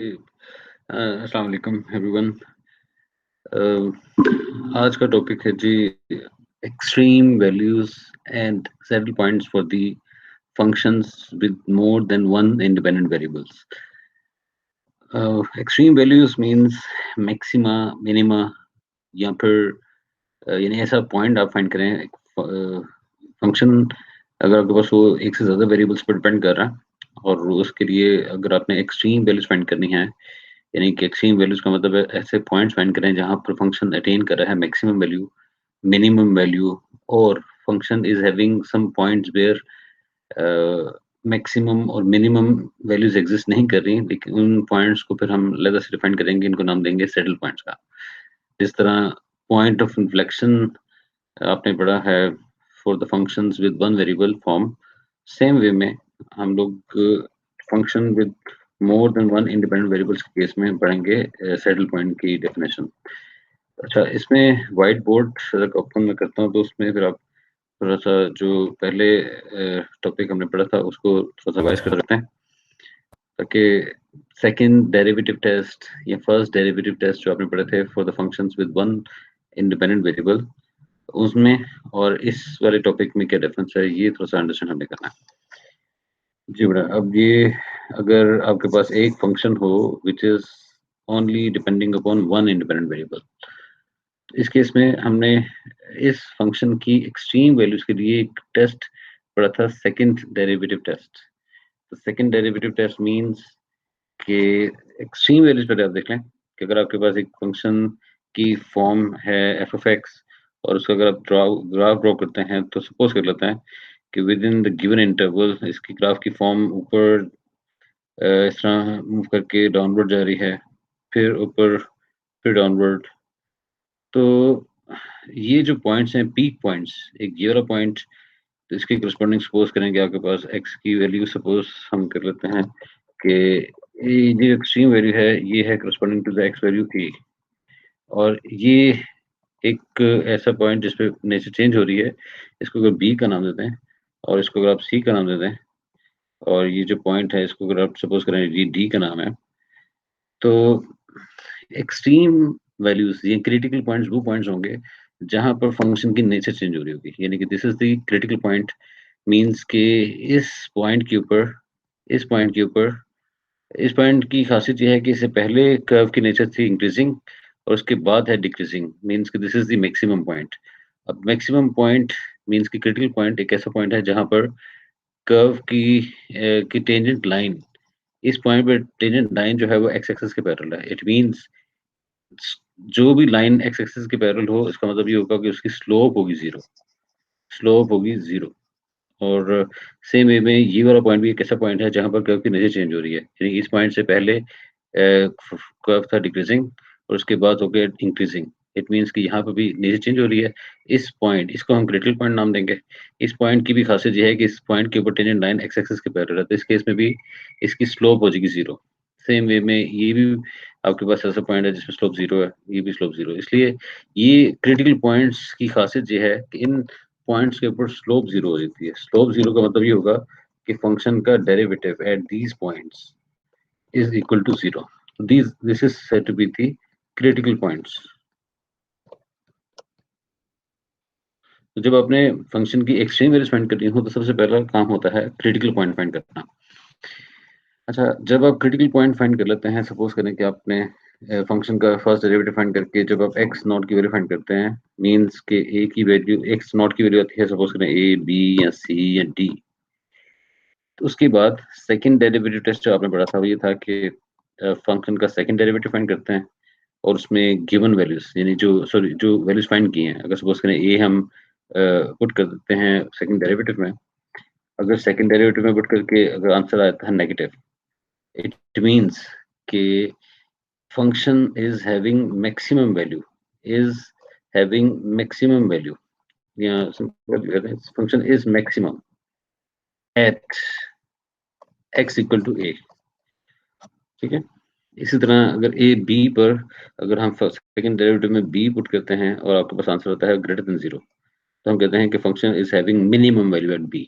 अस्सलाम वालेकुम एवरीवन। आज का टॉपिक है जी extreme values and saddle points for the functions with more than one independent variables. Extreme values means maxima, minima या फिर यानी ऐसा पॉइंट आप फाइंड करें फंक्शन अगर आपके पास वो एक से ज़्यादा वेरिएबल्स पर डिपेंड कर रहा है और उसके लिए अगर आपने एक्सट्रीम वैल्यूज फाइंड करनी है, यानी कि एक्सट्रीम वैल्यूज का मतलब है ऐसे पॉइंट्स फाइंड करें जहां पर फंक्शन अटेन कर रहा है मैक्सिमम वैल्यू, मिनिमम वैल्यू, और function is having some points where maximum और मिनिमम वैल्यूज एग्जिस्ट नहीं कर रही, लेकिन उन पॉइंट्स को फिर हम अलग से डिफाइन करेंगे, इनको नाम देंगे सैडल पॉइंट्स का। जिस तरह पॉइंट ऑफ इन्फ्लेक्शन आपने पढ़ा है for the functions with one variable form, same way में हम लोग function with more than one independent variables के केस में पढ़ेंगे सैडल पॉइंट की डेफिनेशन। अच्छा, इसमें व्हाइट बोर्ड अगर ओपन में करता हूँ तो उसमें फिर आप थोड़ा सा जो पहले टॉपिक हमने पढ़ा था उसको थोड़ा सा रिवाइज कर सकते हैं, ताकि सेकंड डेरिवेटिव टेस्ट या फर्स्ट डेरिवेटिव टेस्ट जो आपने पढ़े थे for the functions with one independent variable, उसमें और इस वाले टॉपिक में क्या डिफरेंस है ये थोड़ा सा अंडरस्टैंड हमें करना है। जी बेटा, अब ये अगर आपके पास एक फंक्शन हो which is only depending upon one independent variable, इस केस में हमने इस फंक्शन की एक्सट्रीम वैल्यूज के लिए एक टेस्ट पढ़ा था, सेकंड डेरिवेटिव टेस्ट। तो सेकंड डेरिवेटिव टेस्ट मींस कि एक्सट्रीम वैल्यूज पर आप देख लें कि अगर आपके पास एक फंक्शन की फॉर्म है एफ ऑफ एक्स और उसका अगर आप ग्राफ ड्रॉ करते हैं तो सपोज कर लेते हैं कि with in the given interval इसकी ग्राफ की फॉर्म ऊपर इस तरह मूव करके डाउनवर्ड जा रही है, फिर ऊपर, फिर डाउनवर्ड। तो ये जो पॉइंट्स हैं पीक पॉइंट्स, एक ये वाला पॉइंट, तो इसके करस्पॉन्डिंग सपोज करेंगे आपके पास एक्स की वैल्यू सपोज हम कर लेते हैं कि ये जो एक्सट्रीम वैल्यू है ये है corresponding to the x value a, और ये एक ऐसा पॉइंट जिस पे नेचर चेंज हो रही है, इसको अगर बी का नाम देते हैं और इसको अगर आप सी का नाम देते हैं, और ये जो पॉइंट है इसको अगर आप सपोज करें ये डी का नाम है, तो एक्सट्रीम वैल्यूज ये क्रिटिकल पॉइंट्स वो पॉइंट्स होंगे जहां पर फंक्शन की नेचर चेंज हो रही होगी, यानी कि this is the critical point. Means के इस पॉइंट के ऊपर, इस पॉइंट के ऊपर, इस पॉइंट की खासियत ये है कि इससे पहले कर्व की नेचर थी इंक्रीजिंग और उसके बाद है डिक्रीजिंग, मींस कि this is the maximum point. अब मैक्सिमम पॉइंट मींस कि क्रिटिकल पॉइंट एक ऐसा पॉइंट है जहां पर कर्व की टेंजेंट लाइन, इस पॉइंट पे टेंजेंट लाइन जो है वो एक्स एक्सिस के पैरेलल है। इट मींस जो भी लाइन एक्स एक्सिस के पैरेलल हो इसका मतलब ये होगा कि उसकी स्लोप होगी जीरो, स्लोप होगी जीरो। और सेम वे में ये वाला पॉइंट भी एक ऐसा पॉइंट है जहां पर कर्व की नेचर चेंज हो रही है, यानी इस पॉइंट से पहले कर्व था डिक्रीजिंग और उसके बाद हो गया इंक्रीजिंग। इट मींस कि यहाँ पर भी नेचर चेंज हो रही है। इस पॉइंट, इसको हम क्रिटिकल पॉइंट नाम देंगे। इस पॉइंट की भी खासियत ये है कि इस पॉइंट के ऊपर टेंजेंट लाइन एक्स एक्सिस के पैरेलल है, तो इस केस में भी इसकी स्लोप हो जाएगी जीरो। सेम वे में ये भी आपके पास ऐसा पॉइंट है जिसमें स्लोप जीरो है, ये भी स्लोप जीरो। इसलिए ये क्रिटिकल पॉइंट्स की खासियत ये है कि इन पॉइंट्स के ऊपर स्लोप जीरो हो जाती है। स्लोप जीरो का मतलब ये होगा कि फंक्शन का derivative at these points is equal to zero. This is said to be the critical points. तो जब आपने फंक्शन की एक्सट्रीम वैल्यूज फाइंड करनी हो तो सबसे पहला काम होता है क्रिटिकल पॉइंट फाइंड करना। अच्छा, जब आप क्रिटिकल पॉइंट फाइंड कर लेते हैं, सपोज करें कि आपने फंक्शन का फर्स्ट डेरिवेटिव फाइंड करके जब आप एक्स नॉट की वैल्यू फाइंड करते हैं, मींस के ए की वैल्यू, एक्स नॉट की वैल्यू आती है सपोज करें ए, बी या सी या डी। तो उसके बाद सेकंड डेरिवेटिव टेस्ट जो आपने पढ़ा था वो ये था कि फंक्शन का सेकंड डेरिवेटिव फाइंड करते हैं और उसमें गिवन वैल्यूज, यानी जो वैल्यूज फाइंड की हैं, अगर सपोज करें ए हम पुट कर देते हैं सेकंड डेरिवेटिव में, अगर सेकंड डेरिवेटिव में पुट करके अगर आंसर आता है नेगेटिव, इट मींस कि function is having maximum value, is having maximum value, या function is maximum at x equal to a. ठीक है, इसी तरह अगर ए बी पर, अगर हम सेकंड डेरिवेटिव में बी पुट करते हैं और आपके पास आंसर होता है ग्रेटर देन जीरो, तो हम कहते हैं कि function is having minimum value at B.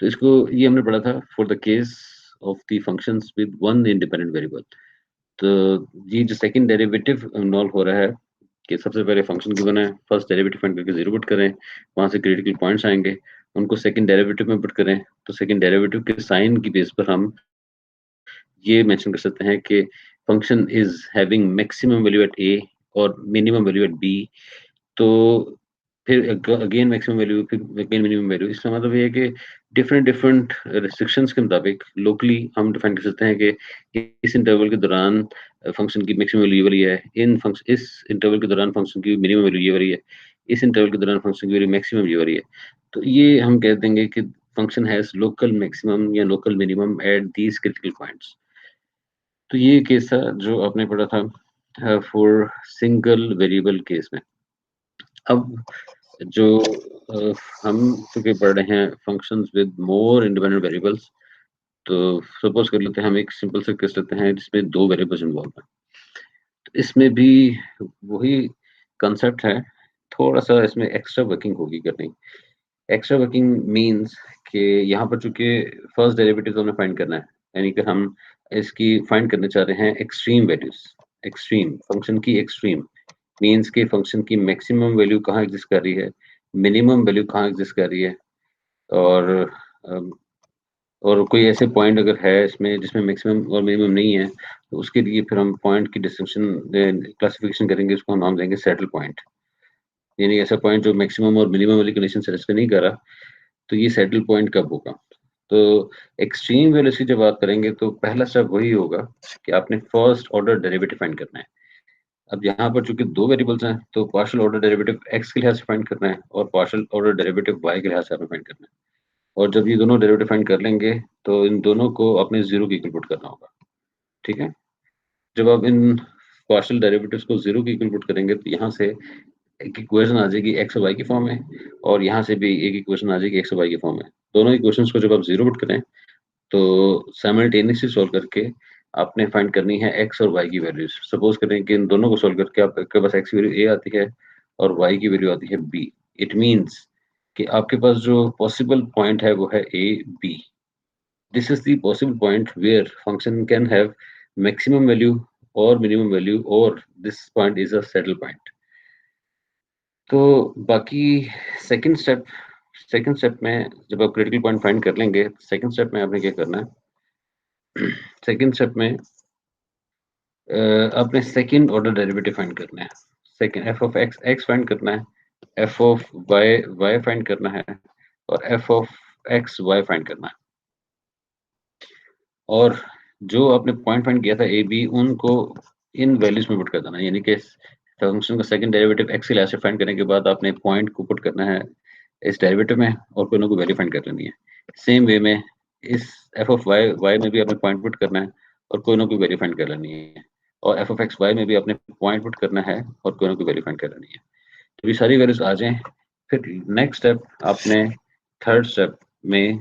तो इसको ये हमने पढ़ा था for the case of the functions with one independent variable. तो ये जो सेकंड डेरिवेटिव इन्वॉल्व हो रहा है कि सबसे पहले फंक्शन गिवन है, फर्स्ट डेरिवेटिव फाइंड करके 0 पुट करें, वहाँ से क्रिटिकल पॉइंट्स आएँगे, उनको सेकंड डेरिवेटिव में पुट करें, तो सेकंड डेरिवेटिव के साइन की बेस पर हम ये मेंशन कर सकते हैं कि function is having maximum value at a और मिनिमम वैल्यू एट बी। तो फिर अगेन मैक्सिमम वैल्यू, फिर अगेन मिनिमम वैल्यू। इसका मतलब ये है कि डिफरेंट डिफरेंट रिस्ट्रिक्शंस के मुताबिक लोकली हम डिफाइन कर सकते हैं कि इस इंटरवल के दौरान फंक्शन की मैक्सिमम वैल्यू ये वाली है, इस इंटरवल के दौरान फंक्शन की मिनिमम वैल्यू ये वाली है, इस इंटरवल के दौरान फंक्शन की वैल्यू मैक्सिमम ये वाली है। तो ये हम कह देंगे कि फंक्शन हैज़ लोकल मैक्सिमम या local minimum at these critical points. तो ये केस था जो आपने पढ़ा था फॉर सिंगल वेरिएबल केस में। अब जो अ, हम चूँकि पढ़ रहे हैं functions with more independent variables, तो सपोज़ कर लेते हैं हम एक सिंपल सा केस लेते हैं जिसमें 2 वेरिएबल्स इन्वॉल्व हैं। तो इसमें भी वही कांसेप्ट है, थोड़ा-सा इसमें एक्स्ट्रा वर्किंग होगी करनी। एक्स्ट्रा वर्किंग मीन्स कि यहाँ पर चूँकि फर्स्ट डेरिवेटिव तो हमें फाइंड करना है, यानी कि हम इसकी फाइंड करना चाह रहे हैं एक्सट्रीम वैल्यूज़, एक्सट्रीम फंक्शन की एक्सट्रीम मीन्स कि फंक्शन की मैक्सिमम वैल्यू कहाँ एग्ज़िस्ट कर रही है, मिनिमम वैल्यू कहाँ एग्ज़िस्ट कर रही है, और अम, और कोई ऐसे पॉइंट अगर है इसमें जिसमें मैक्सिमम और मिनिमम नहीं है, तो उसके लिए फिर हम पॉइंट की डिस्टिंक्शन क्लासिफिकेशन करेंगे, उसको हम नाम देंगे सैडल पॉइंट। यानी ऐसा पॉइंट जो मैक्सिमम और मिनिमम वाली कंडीशन सैटिस्फाई नहीं कर रहा, तो ये सैडल पॉइंट कब होगा? तो एक्सट्रीम वेलोसिटी जब आप करेंगे तो पहला स्टेप वही होगा कि आपने फर्स्ट ऑर्डर डेरिवेटिव फाइंड करना है। अब यहाँ पर चूँकि 2 वेरिएबल्स हैं, तो पार्शियल ऑर्डर डेरिवेटिव x के लिहाज से फाइंड करना है और पार्शियल ऑर्डर डेरिवेटिव y के लिहाज से आपने फाइंड करना है। और जब ये दोनों डेरिवेटिव फाइंड कर लेंगे, तो इन दोनों को आपने 0 के इक्वल पुट करना होगा, ठीक है? जब आप इन पार्शियल डेरिवेटिव्स को 0 के इक्वल पुट करेंगे, तो यहाँ से एक इक्वेशन आ जाएगी x और y की फॉर्म में, और यहाँ से भी एक इक्वेशन आ जाएगी x और y की फॉर्म में। दोनों इक्वेशंस को जब आप 0 पुट करें, तो साइमल्टेनियसली सॉल्व करके आपने फाइंड करनी है x और y की वैल्यूज़। सपोज़ करें कि इन दोनों को सॉल्व करके आपके पास x की वैल्यू a आती है और y की वैल्यू आती है b। इट मीन्स कि आपके पास जो पॉसिबल पॉइंट है वो है a, b। This is the possible point where function can have maximum value और मिनिमम वैल्यू, और this point is a saddle point. तो बाकी सेकंड स्टेप सेकंड स्टेप में जब आप क्रिटिकल पॉइंट फाइंड कर लेंगे, सेकंड स्टेप में आपने क्या करना है? सेकंड स्टेप में आपने सेकंड ऑर्डर डेरिवेटिव फाइंड करना है। Second F of x X find करना है, F of Y Y find करना है, और F of x Y find करना है। और जो आपने पॉइंट फाइंड किया था ए बी, उनको इन वैल्यूज में पुट कर देना है। यानी कि फंक्शन का सेकंड डेरिवेटिव एक्स के लिहाज से फाइंड करने के बाद आपने पॉइंट को पुट करना है इस डेरिवेटिव में, और कोई ना कोई वैल्यू फाइंड कर लेनी है। सेम वे में इस एफ ऑफ वाई वाई में भी आपने पॉइंट पुट करना है और कोई ना कोई वैल्यू फाइंड कर लेनी है, और एफ ऑफ एक्स वाई में भी आपने पॉइंट पुट करना है और कोई ना कोई वैल्यू फाइंड कर लेनी है। तो ये सारी वैल्यूज आ जाएं, फिर नेक्स्ट स्टेप आपने थर्ड स्टेप में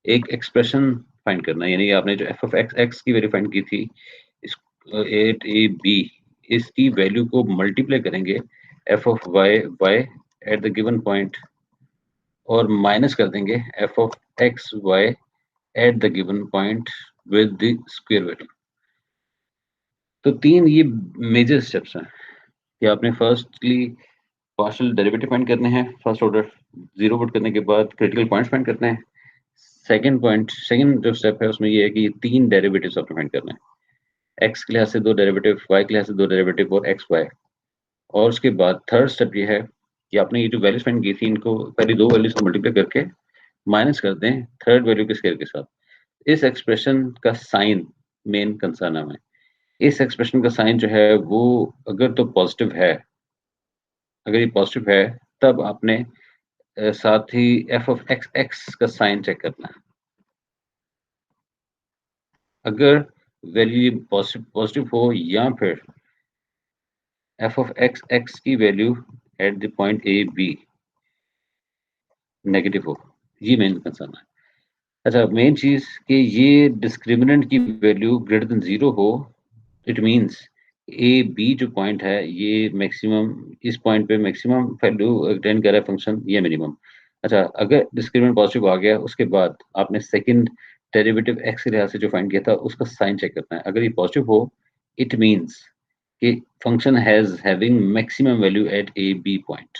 एक एक्सप्रेशन फाइंड करना है। यानी आपने जो एफ ऑफ एक्स एक्स की वैल्यू फाइंड की थी, इस एट ए बी, इसकी वैल्यू को मल्टीप्लाई करेंगे F of Y Y at the given point, और माइनस कर देंगे F of x Y at the given point with the square value. तो तीन ये मेजर स्टेप्स हैं कि आपने फर्स्टली पार्शियल डेरिवेटिव फाइंड करने हैं, फर्स्ट ऑर्डर 0 पुट करने के बाद क्रिटिकल पॉइंट्स फाइंड करने हैं। सेकंड जो स्टेप है उसमें ये है कि ये 3 डेरिवेटिव्स आपने फाइंड करने हैं। x के लिहाज से 2 डेरिवेटिव, y के लिहाज से 2 डेरिवेटिव, और x y। और उसके बाद थर्ड स्टेप ये है कि आपने ये जो वैल्यूज फाइंड की थी, इनको पहली 2 वैल्यूज को मल्टीप्लाई करके माइनस कर दें थर्ड वैल्यू के स्क्वायर के साथ। इस एक्सप्रेशन का साइन मेन कंसर्न हमें। इस एक्सप्रेशन का साइन जो है वो अगर तो पॉजिटिव है, अगर ये पॉजिटिव है, तब आपने साथ ही एफ ऑफ एक्स एक्स का साइन चेक करना है। अगर वैल्यू पॉजिटिव पॉजिटिव हो, या फिर एफ ऑफ एक्स एक्स की value at the point A B negative हो, ये मेन कंसर्न है। अच्छा, मेन चीज कि ये डिस्क्रिमिनेंट की वैल्यू ग्रेटर देन 0 हो। इट मींस ए बी जो पॉइंट है, ये मैक्सिमम, इस पॉइंट पे मैक्सिमम वैल्यू अटेन कर रहा है फंक्शन, या मिनिमम। अच्छा, अगर डिस्क्रिमिनेंट पॉजिटिव आ गया, उसके बाद आपने सेकंड डेरिवेटिव एक्स के लिहाज से जो फाइंड किया था उसका साइन चेक करना है। अगर ये पॉजिटिव हो, इट मीन्स कि function has having maximum value at A B point.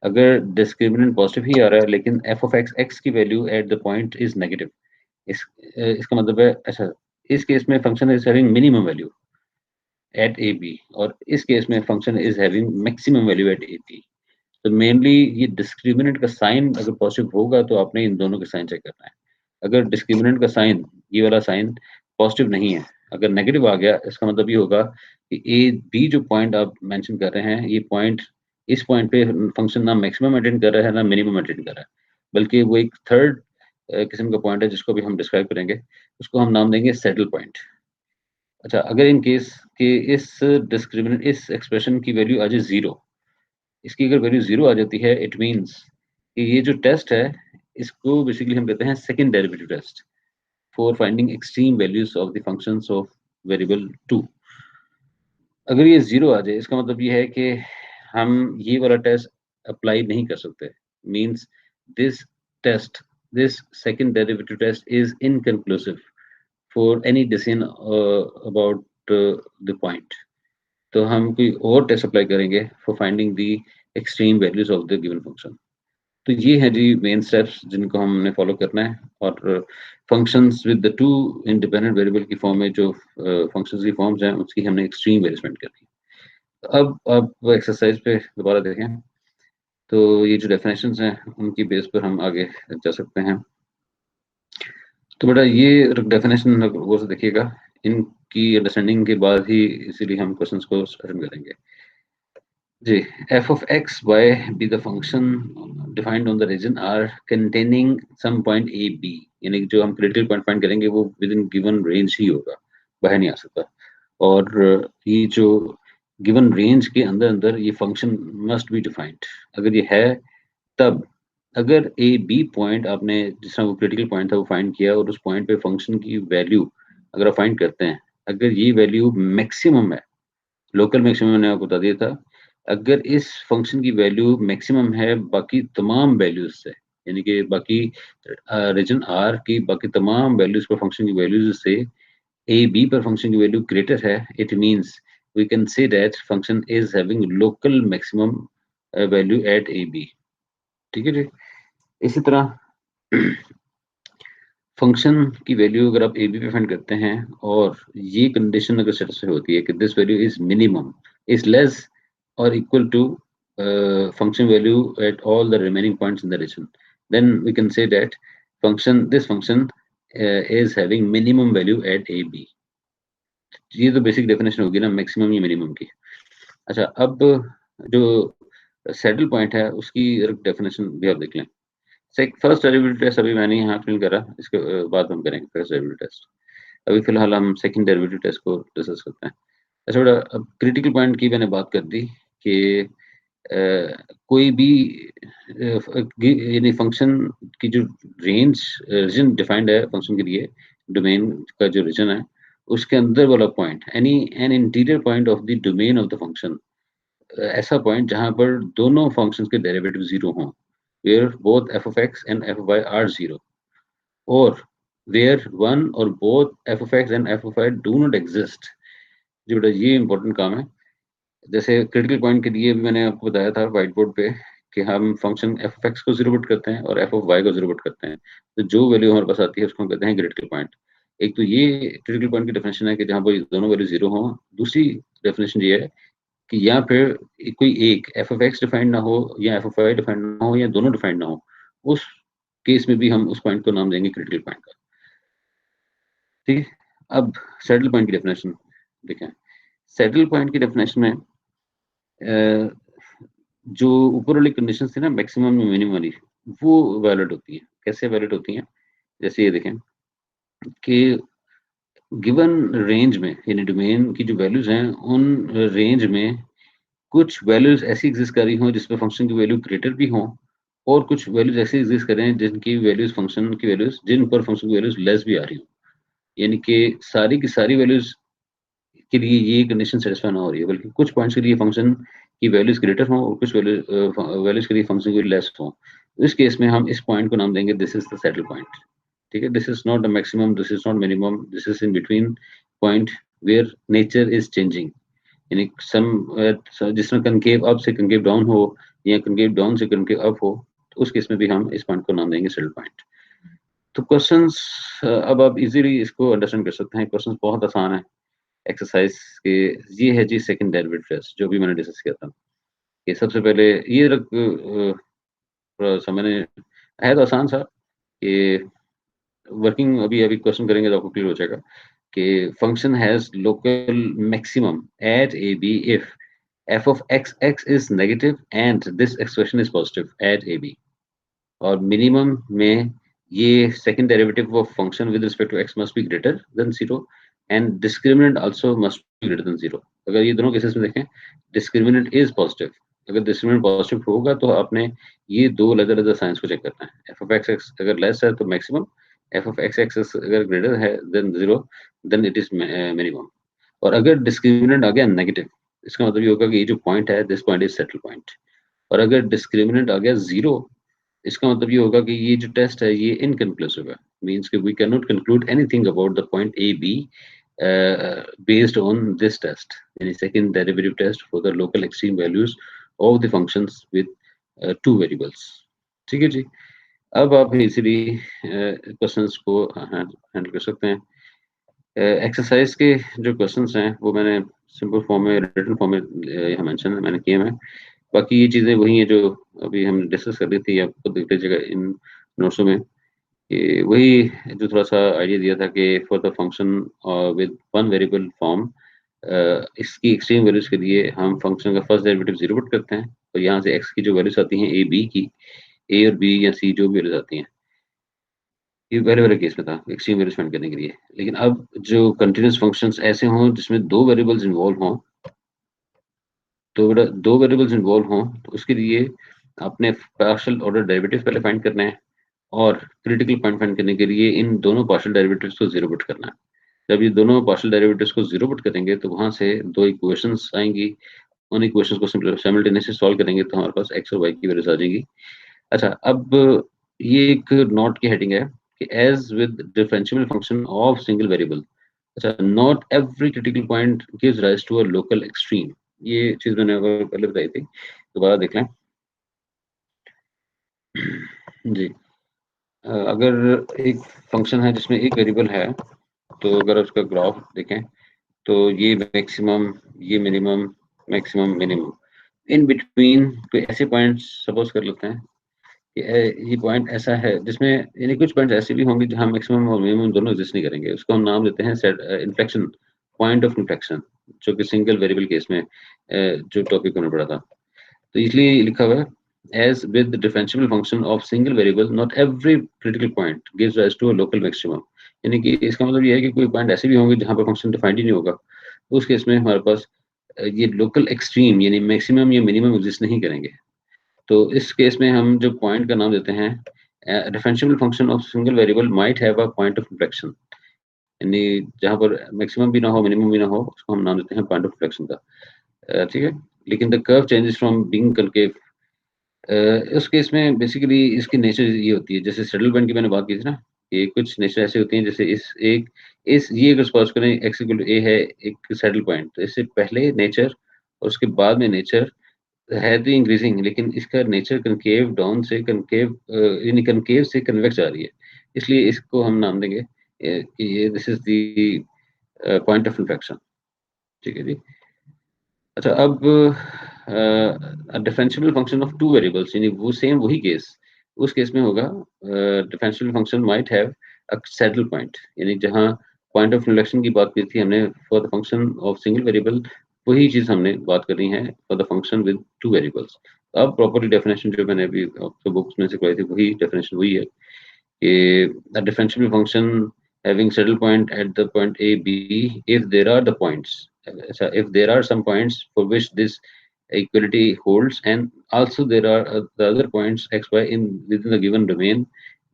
अगर डिस्क्रिमिनेंट पॉजिटिव ही आ रहा है लेकिन एफ ऑफ एक्स एक्स की value at the point is negative, इसका मतलब है अच्छा, इस केस में function is having minimum value at A B, और इस केस में function is having maximum value at A B. तो मेनली ये डिस्क्रिमिनेंट का साइन अगर पॉजिटिव होगा तो आपने इन दोनों के साइन चेक करना है। अगर डिस्क्रिमिनेंट का साइन, ये वाला साइन पॉजिटिव नहीं है, अगर नेगेटिव आ गया, इसका मतलब ये होगा कि ए बी जो पॉइंट आप मेंशन कर रहे हैं, ये पॉइंट, इस पॉइंट पे फंक्शन ना मैक्सिमम अटेंड कर रहा है ना मिनिमम अटेंड कर रहा है, बल्कि वो एक थर्ड किस्म का पॉइंट है जिसको भी हम डिस्क्राइब करेंगे, उसको हम नाम देंगे सैडल पॉइंट। अच्छा, अगर इन केस कि इस एक्सप्रेशन की वैल्यू आ जाए जीरो, इसकी अगर वैल्यू जीरो आ जाती है, इट मीन्स कि ये जो टेस्ट है, इसको बेसिकली हम कहते हैं second derivative test for finding extreme values of the functions of variable 2। अगर ये जीरो आ जाए, इसका मतलब ये है कि हम ये वाला टेस्ट अप्लाई नहीं कर सकते। Means this test, this second derivative test is inconclusive for any decision about the point. तो हम कोई और टेस्ट अप्लाई करेंगे for finding the extreme values of the given function. तो ये है जी मेन स्टेप्स जिनको हमने फॉलो करना है, और functions with the two independent variable की फॉर्म में जो फंक्शंस की फॉर्म्स हैं, उसकी हमने एक्सट्रीम वैल्यूमेंट करनी है। अब एक्सरसाइज पे दोबारा देखें, तो ये जो डेफिनेशंस हैं उनकी बेस पर हम आगे जा सकते हैं। तो बेटा ये डेफिनेशन गौर से देखिएगा, इनकी अंडरस्टैंडिंग के बाद ही इसीलिए हम क्वेश्चंस को अटेंड करेंगे जी। f of x y be the function defined on the region R containing some point a b, यानी कि जो हम क्रिटिकल पॉइंट फाइंड करेंगे वो विद इन गिवन रेंज ही होगा, बाहर नहीं आ सकता। और ये जो गिवन रेंज के अंदर अंदर ये फंक्शन मस्ट बी डिफाइंड। अगर ये है तब, अगर ए बी पॉइंट आपने जिस तरह वो क्रिटिकल पॉइंट था वो फाइंड किया, और उस पॉइंट पे फंक्शन की वैल्यू अगर आप फाइंड करते हैं, अगर ये वैल्यू मैक्सिमम है, लोकल मैक्सिमम मैंने आपको बता दिया था, अगर इस फंक्शन की वैल्यू मैक्सिमम है बाकी तमाम वैल्यूज से, यानी कि बाकी रीजन आर की बाकी तमाम वैल्यूज पर फंक्शन की वैल्यूज से ए बी पर फंक्शन की वैल्यू ग्रेटर है, it means we can say that function is having local maximum value at A B. ठीक है जी। इसी तरह फंक्शन की वैल्यू अगर आप ए बी पे फाइंड करते हैं, और ये कंडीशन अगर सेटिस्फाई होती है कि this value is minimum, is less और equal to function value at all the remaining points in the region, then we can say that this function is having minimum value at a b। ये तो basic definition होगी ना maximum या minimum की। अच्छा, अब जो सैडल पॉइंट है उसकी डेफिनेशन भी आप देख लें। फर्स्ट डेरिवेटिव टेस्ट अभी मैंने यहाँ फिल करा, इसके बाद हम करेंगे फर्स्ट डेरिवेटिव टेस्ट। अभी फिलहाल हम सेकंड डेरिवेटिव टेस्ट को डिस्कस करते हैं। अच्छा बेटा, अब क्रिटिकल पॉइंट की मैंने बात कर दी कि कोई भी यानी फंक्शन की जो रेंज रीजन डिफाइंड है फंक्शन के लिए, डोमेन का जो रीजन है, उसके अंदर वाला point, any an interior point of the domain of the function, ऐसा पॉइंट जहां पर दोनों फंक्शंस के डेरिवेटिव जीरो हों, where both f of x and f of y are zero, or where one or both f of x and f of y do not exist। जी बेटा, ये important काम है। जैसे क्रिटिकल पॉइंट के लिए भी मैंने आपको बताया था व्हाइट बोर्ड पे कि हम फंक्शन एफ ऑफ एक्स को जीरो पुट करते हैं और एफ ऑफ वाई को जीरो पुट करते हैं, तो जो वैल्यू हमारे पास आती है उसको हम कहते हैं क्रिटिकल पॉइंट। एक तो ये क्रिटिकल पॉइंट की डेफिनेशन है कि जहाँ पर दोनों वैल्यू जीरो हों। दूसरी डेफिनेशन ये है कि यहाँ पे कोई एक एफ ऑफ एक्स डिफाइंड ना हो या एफ ऑफ वाई डिफाइंड ना हो या दोनों डिफाइंड ना हो, उस केस में भी हम उस पॉइंट को नाम देंगे क्रिटिकल पॉइंट का। ठीक है। अब सैडल पॉइंट की डेफिनेशन देखें। सैडल पॉइंट की डेफिनेशन में जो ऊपर वाली कंडीशन थी ना मैक्सिमम या मिनिमम वाली, वो वैलिड होती हैं। कैसे वैलिड होती हैं? जैसे ये देखें कि गिवन रेंज में, यानी डोमेन की जो वैल्यूज हैं उन रेंज में कुछ वैल्यूज ऐसी एग्जिस्ट कर रही हों जिसपे फंक्शन की वैल्यू ग्रेटर भी हों, और कुछ वैल्यूज ऐसी एग्जिस्ट करें जिनकी वैल्यूज फंक्शन की वैल्यूज, जिन पर फंक्शन की वैल्यूज लेस भी आ रही हो, यानी कि सारी की सारी वैल्यूज के लिए ये कंडीशन सेटिस्फाई ना हो रही है, बल्कि कुछ पॉइंट्स के लिए फंक्शन की वैल्यूज ग्रेटर हो और कुछ वैल्यूज के लिए फंक्शन की लेस हो। इस केस में हम इस पॉइंट को नाम देंगे this is the saddle point. ठीक है, this is not the maximum, this is not minimum, this is in between point where nature is changing, यानी जिसमें कनकेव अप से कनकेव डाउन हो या कनकेव डाउन से कनकेव अप हो, तो उस केस में भी हम इस पॉइंट को नाम देंगे सैडल पॉइंट। तो क्वेश्चंस अब आप इजीली इसको अंडरस्टैंड कर सकते हैं। क्वेश्चंस बहुत आसान है एक्सरसाइज के। ये है जी सेकंड डेरिवेटिव टेस्ट जो भी मैंने डिस्कस किया था। ये सबसे पहले ये थोड़ा सा मैंने है तो आसान सा कि वर्किंग अभी अभी क्वेश्चन करेंगे तो आपको क्लियर हो जाएगा कि function has local maximum at A b if f of x is negative and this expression is positive at ab, और मिनिमम में ये second derivative of function with respect to x must be greater than 0 and discriminant also must be greater than 0। अगर ये दोनों cases में देखें discriminant is positive, अगर discriminant positive होगा तो आपने ये दो अलग अलग साइंस को चेक करना है। f of x अगर लेस है तो मैक्सिमम, f of x अगर ग्रेटर है than 0 then it is minimum. और अगर डिस्क्रिमिनेंट आ गया नेगेटिव, इसका मतलब ये होगा कि ये जो पॉइंट है this point is settle point. और अगर डिस्क्रिमिनेंट आ गया 0, इसका मतलब ये होगा कि ये जो टेस्ट है ये इनकन्क्लूसिव है, मींस कि we can not conclude anything about the point A b based on this test, यानी second derivative test for the local extreme values of the functions with two variables. ठीक है जी। अब आप easily questions को handle कर सकते हैं। Exercise के जो क्वेश्चंस हैं वो मैंने सिंपल फॉर्म में रिटन फॉर्म में यहाँ मेंशन मैंने किए हैं। बाकी ये चीज़ें वही हैं जो अभी हमने डिस्कस कर ली थी, आपको देख लीजिएगा इन नोट्सों में कि वही जो थोड़ा सा आइडिया दिया था कि for the function with one variable form, इसकी एक्सट्रीम वैल्यूज के लिए हम फंक्शन का फर्स्ट डेरिवेटिव जीरो पुट करते हैं और यहाँ से एक्स की जो वैल्यूज आती हैं ए बी की, ए और बी या सी जो भी वैल्यूज आती हैं, ये पहले वाले केस में था एक्सट्रीम वैल्यूज फाइंड करने के लिए। लेकिन अब जो कंटिन्यूस फंक्शंस ऐसे हों जिसमें दो वेरिएबल्स इन्वॉल्व हों, तो बेटा दो वेरिएबल्स इन्वॉल्व हों तो उसके लिए आपने पार्शियल ऑर्डर डेरिवेटिव पहले फाइंड करना है और क्रिटिकल पॉइंट फाइंड करने के लिए इन दोनों पार्शियल डेरिवेटिव्स को जीरो पुट करना है। जब ये दोनों पार्शियल डेरिवेटिव्स को जीरो पुट करेंगे तो वहां से दो इक्वेशंस आएंगी, उन इक्वेशंस को साइमल्टेनियसली सॉल्व करेंगे तो हमारे पास एक्स और वाई की वैल्यूज आ जाएंगी। अच्छा, अब ये एक नोट की हेडिंग है कि as with differential function of single variable, अच्छा not every critical point gives rise to a local extreme. ये चीज मैंने पहले बताई थी, दोबारा देख लें जी। अगर एक फंक्शन है जिसमें एक वेरिएबल है, तो अगर उसका ग्राफ देखें तो ये मैक्सिमम, ये minimum, maximum, minimum, in between कोई ऐसे पॉइंट्स सपोज कर लेते हैं कि ये पॉइंट ऐसा है जिसमें यानी कुछ पॉइंट्स ऐसे भी होंगे जहां मैक्सिमम और मिनिमम दोनों एग्जिस्ट नहीं करेंगे, उसको हम नाम देते हैं set inflection, point of inflection, जो कि सिंगल वेरिएबल केस में जो टॉपिक हमने पढ़ा था। तो इसलिए लिखा हुआ है as with the differentiable function of single variable not every critical point gives rise to a local maximum, यानी कि इसका मतलब ये है कि कोई पॉइंट ऐसे भी होंगे जहां पर फंक्शन डिफाइंड ही नहीं होगा, तो उस केस में हमारे पास ये लोकल एक्सट्रीम यानी मैक्सिमम या मिनिमम एग्जिस्ट नहीं करेंगे। तो इस केस में हम जो पॉइंट का नाम देते हैं differentiable function of single variable might have a point of inflection, यानी जहां पर मैक्सिमम भी ना हो मिनिमम भी ना हो उसको हम नाम देते हैं पॉइंट ऑफ इन्फ्लेक्शन का। ठीक है। लेकिन the curve changes from being concave, उस केस में बेसिकली इसकी नेचर ये होती है जैसे सेटल पॉइंट की मैंने बात की थी ना, कि कुछ नेचर ऐसे होती हैं जैसे इस ये अगर सपोज करें एक्स इक्वल टू ए है एक सेटल पॉइंट, तो इससे पहले नेचर और उसके बाद में नेचर है तो इंक्रीजिंग, लेकिन इसका नेचर कनकेव डाउन से कनकेव यानी कनकेव से कन्वेक्स जा रही है, इसलिए इसको हम नाम देंगे कि ये this is the point of inflection. ठीक है जी। अच्छा, अब differential function of two variables यानी वो सेम वही केस, उस केस में होगा differential function might have a saddle point, यानी जहां पॉइंट ऑफ इन्फ्लेक्शन की बात की थी हमने for the function of single variable, वही चीज हमने बात करनी है for the function with two variables. अब प्रॉपर्ली डेफिनेशन जो मैंने अभी आपको बुक्स में से कराई थी वही डेफिनेशन वही है कि a differentiable function having saddle point at the point A, B, if there are the points, so if there are some points for which this equality holds, and also there are the other points x, y in within the given domain,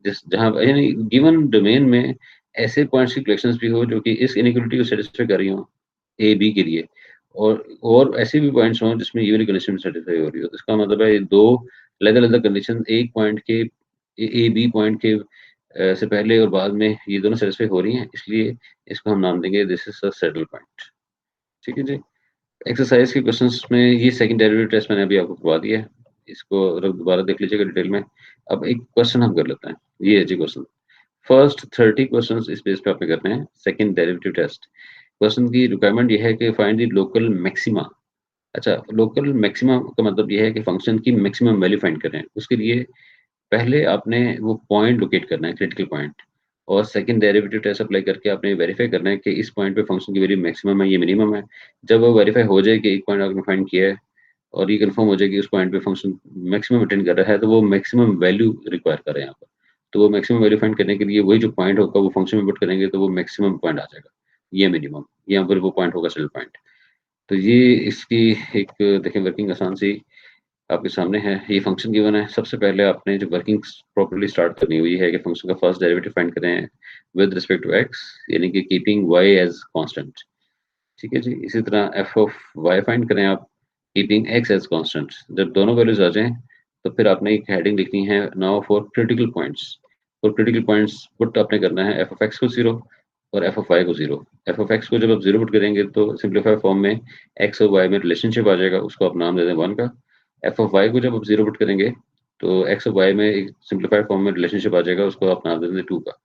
जिस जहाँ यानी given domain में ऐसे points की collections भी हो जो कि इस inequality को satisfy कर रही हो A, B के लिए, और ऐसे भी पॉइंट्स हों जिसमें ये वाली कंडीशन सेटिस्फाई हो रही हो। तो इसका मतलब है ये दो अलग अलग कंडीशन एक पॉइंट के ए बी पॉइंट के से पहले और बाद में ये दोनों सेटिस्फाई हो रही हैं, इसलिए इसको हम नाम देंगे this is a saddle point. ठीक है जी। एक्सरसाइज के क्वेश्चंस में ये सेकंड डेरिवेटिव टेस्ट मैंने अभी आपको करवा दिया है, इसको दोबारा देख लीजिएगा डिटेल में। अब एक क्वेश्चन हम कर लेते हैं, ये है जी क्वेश्चन। फर्स्ट 30 क्वेश्चंस इस बेस पे आपने करने हैं सेकंड डेरिवेटिव टेस्ट। क्वेश्चन की रिक्वायरमेंट ये है कि फाइंड द लोकल मैक्सिमा। अच्छा, लोकल मैक्सिमा का मतलब ये है कि फंक्शन की मैक्सिमम वैल्यू फाइंड करें। उसके लिए पहले आपने वो पॉइंट लोकेट करना है, क्रिटिकल पॉइंट, और सेकंड डेरिवेटिव टेस्ट अप्लाई करके आपने वेरीफाई करना है कि इस पॉइंट पे फंक्शन की वैल्यू मैक्सिमम है, ये मिनिमम है। जब वो वेरीफाई हो जाए कि एक पॉइंट आपने फाइंड किया है और ये कंफर्म हो जाए कि उस पॉइंट पे फंक्शन मैक्सिमम अटेंड कर रहा है, तो वो मैक्सिमम वैल्यू रिक्वायर कर रहे हैं यहाँ पर। तो वो मैक्सिमम वैल्यू फाइंड करने के लिए वही जो पॉइंट होगा वो फंक्शन में पुट करेंगे तो वो मैक्सिमम पॉइंट आ जाएगा, ये मिनिमम, यहाँ पर वो पॉइंट होगा सेटल पॉइंट। तो ये इसकी एक देखिए वर्किंग आसान सी आपके सामने है। ये फंक्शन गिवन है। सबसे पहले आपने जो वर्किंग प्रॉपर्ली स्टार्ट करनी हुई है कि फंक्शन का फर्स्ट डेरिवेटिव फाइंड करें विद रिस्पेक्ट टू एक्स, यानी कि कीपिंग वाई एज कांस्टेंट। ठीक है जी। इसी तरह एफ ऑफ वाई फाइंड करें आप कीपिंग एक्स एज कांस्टेंट। जब दोनों वैल्यूज आ जाएं तो फिर आपने एक हेडिंग लिखनी है now for critical points. For critical points put आपने करना है एफ ऑफ एक्स को 0 और एफ ऑफ वाई को 0। एफ ऑफ एक्स को जब आप 0 पुट करेंगे तो सिंप्लीफाई फॉर्म में एक्स और वाई में रिलेशनशिप आ जाएगा, उसको आप नाम दे दें 1 का। एफ ऑफ वाई को जब आप 0 पुट करेंगे तो एक्स और वाई में एक सिंप्लीफाइड फॉर्म में रिलेशनशिप आ जाएगा, उसको आप नाम दे दें 2 का।